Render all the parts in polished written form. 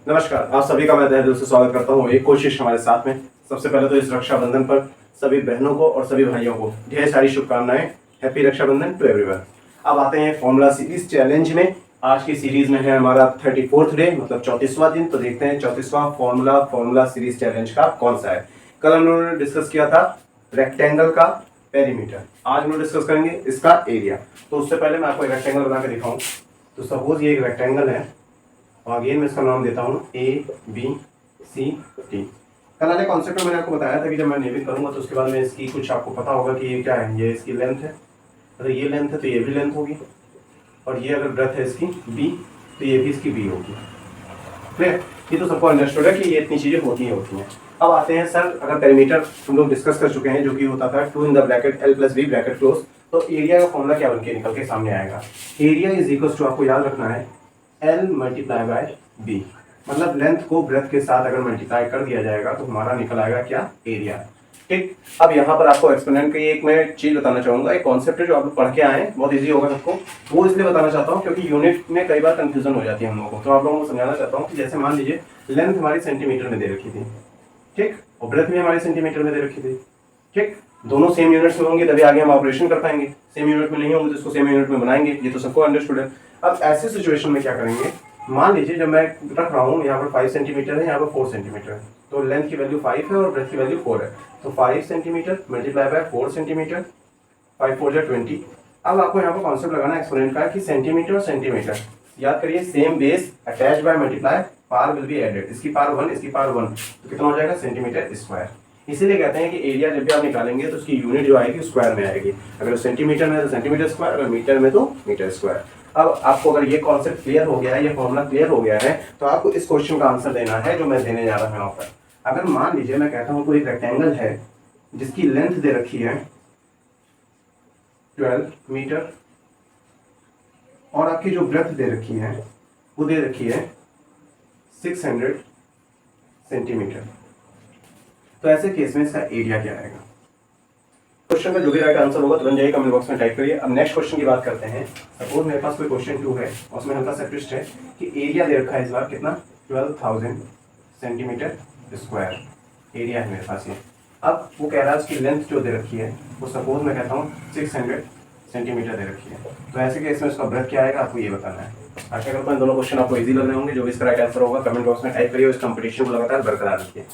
नमस्कार, आप सभी का मैं तहे दिल से स्वागत करता हूँ एक कोशिश हमारे साथ में। सबसे पहले तो इस रक्षाबंधन पर सभी बहनों को और सभी भाइयों को ढेर सारी शुभकामनाएं। Happy Rakshabandhan to everyone. अब आते हैं फॉर्मूला सीरीज चैलेंज में। आज की सीरीज में है हमारा 34th डे, मतलब 34वां दिन। तो देखते हैं 34वां फॉर्मूला सीरीज चैलेंज का कौन सा है। कल हम लोगों ने डिस्कस किया था रेक्टेंगल का पेरीमीटर, आज हम लोग डिस्कस करेंगे इसका एरिया। तो उससे पहले मैं आपको एक रेक्टेंगल बना के दिखाऊं। तो सपोज ये एक रेक्टेंगल है और अगेन मैं इसका नाम देता हूँ ABCD। कल वाले कॉन्सेप्ट में मैंने आपको बताया था कि जब मैं नेमिंग करूंगा तो उसके बाद में इसकी कुछ आपको पता होगा कि ये क्या है। ये इसकी लेंथ है, अगर ये लेंथ है तो ये भी लेंथ होगी, और ये अगर ब्रेथ है इसकी B तो ये भी इसकी B होगी। क्लियर? ये तो सबको अंडरस्टूड है कि ये इतनी चीज़ें होती हैं। अब आते हैं सर, अगर पेरीमीटर हम लोग डिस्कस कर चुके हैं जो कि होता था 2 in the bracket L + B bracket close, तो एरिया का फॉर्मूला क्या बन के निकल के सामने आएगा। एरिया इज इक्वल टू, आपको याद रखना है, L × B। मतलब लेंथ को ब्रेथ के साथ अगर मल्टीप्लाई कर दिया जाएगा तो हमारा निकल आएगा क्या, एरिया। ठीक। अब यहाँ पर आपको एक्सपेरिमेंट की एक मैं चीज बताना चाहूंगा, एक कॉन्सेप्ट है जो आप लोग पढ़ के आए हैं, बहुत इजी होगा सबको। वो इसलिए बताना चाहता हूँ क्योंकि यूनिट में कई बार कंफ्यूजन हो जाती है हम लोगों को। तो आप लोगों को समझाना चाहता हूँ कि जैसे मान लीजिए लेंथ हमारी सेंटीमीटर में दे रखी थी, ठीक, और ब्रेथ भी हमारी सेंटीमीटर में दे रखी थी, ठीक। दोनों सेम यूनिट्स में होंगे तभी आगे हम ऑपरेशन कर पाएंगे। सेम यूनिट में नहीं होंगे तो इसको सेम यूनिट में बनाएंगे, ये तो सबको अंडरस्टूड है। अब ऐसे सिचुएशन में क्या करेंगे, मान लीजिए जब मैं रख रहा हूँ यहाँ पर 5 सेंटीमीटर है, यहाँ पर 4 सेंटीमीटर है, तो लेंथ की वैल्यू 5 है और ब्रेथ की वैल्यू 4 है। तो 5 सेंटीमीटर मल्टीप्लाई बाय 4 सेंटीमीटर, 5 4 = 20। अब आपको यहाँ पर कॉन्सेप्ट लगाना एक्सपोनेंट का कि सेंटीमीटर और सेंटीमीटर, याद करिए, same base attach by multiply, power will be added. इसकी पावर 1, इसकी पावर 1, तो कितना हो जाएगा, सेंटीमीटर स्क्वायर। इसीलिए कहते हैं कि एरिया जब भी आप निकालेंगे तो उसकी यूनिट जो आएगी स्क्वायर में आएगी। अगर सेंटीमीटर में तो सेंटीमीटर स्क्वायर, अगर मीटर में तो मीटर स्क्वायर। अब आपको अगर ये कॉन्सेप्ट क्लियर हो गया है, ये फॉर्मूला क्लियर हो गया है, तो आपको इस क्वेश्चन का आंसर देना है जो मैं देने जा रहा हूँ यहाँ पर। अगर मान लीजिए मैं कहता हूँ कोई रेक्टेंगल है जिसकी लेंथ दे रखी है 12 मीटर और आपकी जो ब्रेथ दे रखी है वो दे रखी है 600 सेंटीमीटर, तो ऐसे केस में इसका एरिया क्या आएगा। क्वेश्चन का जो भी राइट आंसर होगा तुरंत जाइए कमेंट बॉक्स में टाइप करिए। अब नेक्स्ट क्वेश्चन की बात करते हैं। सपोज मेरे पास कोई क्वेश्चन 2 है और उसमें हल्का सा ट्विस्ट है कि एरिया दे रखा है इस बार कितना, 12,000 सेंटीमीटर स्क्वायर एरिया है मेरे पास ये। अब वो कह रहा है उसकी लेंथ जो दे रखी है वो सपोज मैं कहता हूँ 600 सेंटीमीटर दे रखी है, तो ऐसे केस में उसका ब्रेथ क्या आएगा आपको ये बताना है। आशा करता हूँ दोनों क्वेश्चन आपको इजी लग रहे होंगे। जो भी इसका राइट आंसर होगा कमेंट बॉक्स में टाइप करिए, इस कंपटीशन को लगातार बरकरार रखिए।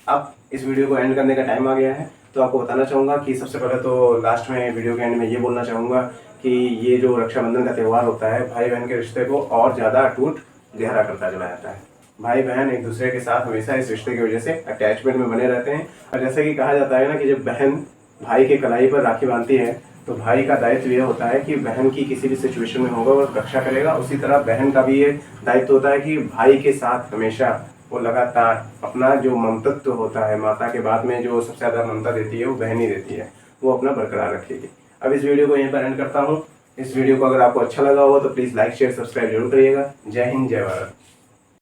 अब इस वीडियो को एंड करने का टाइम आ गया है, तो आपको बताना चाहूँगा कि सबसे पहले तो लास्ट में वीडियो के एंड में ये बोलना चाहूँगा कि ये जो रक्षाबंधन का त्यौहार होता है भाई बहन के रिश्ते को और ज़्यादा अटूट गहरा करता चला जाता है। भाई बहन एक दूसरे के साथ हमेशा इस रिश्ते की वजह से अटैचमेंट में बने रहते हैं। और जैसे कि कहा जाता है ना कि जब बहन भाई के कलाई पर राखी बांधती है तो भाई का दायित्व यह होता है कि बहन की किसी भी सिचुएशन में होगा वो रक्षा करेगा। उसी तरह बहन का भी ये दायित्व होता है कि भाई के साथ हमेशा वो लगातार अपना जो ममतत्व होता है, माता के बाद में जो सबसे ज़्यादा ममता देती है वो बहन ही देती है, वो अपना बरकरार रखेगी। अब इस वीडियो को यहीं पर एंड करता हूँ। इस वीडियो को अगर आपको अच्छा लगा हो तो प्लीज़ लाइक शेयर सब्सक्राइब जरूर करिएगा। जय हिंद, जय भारत।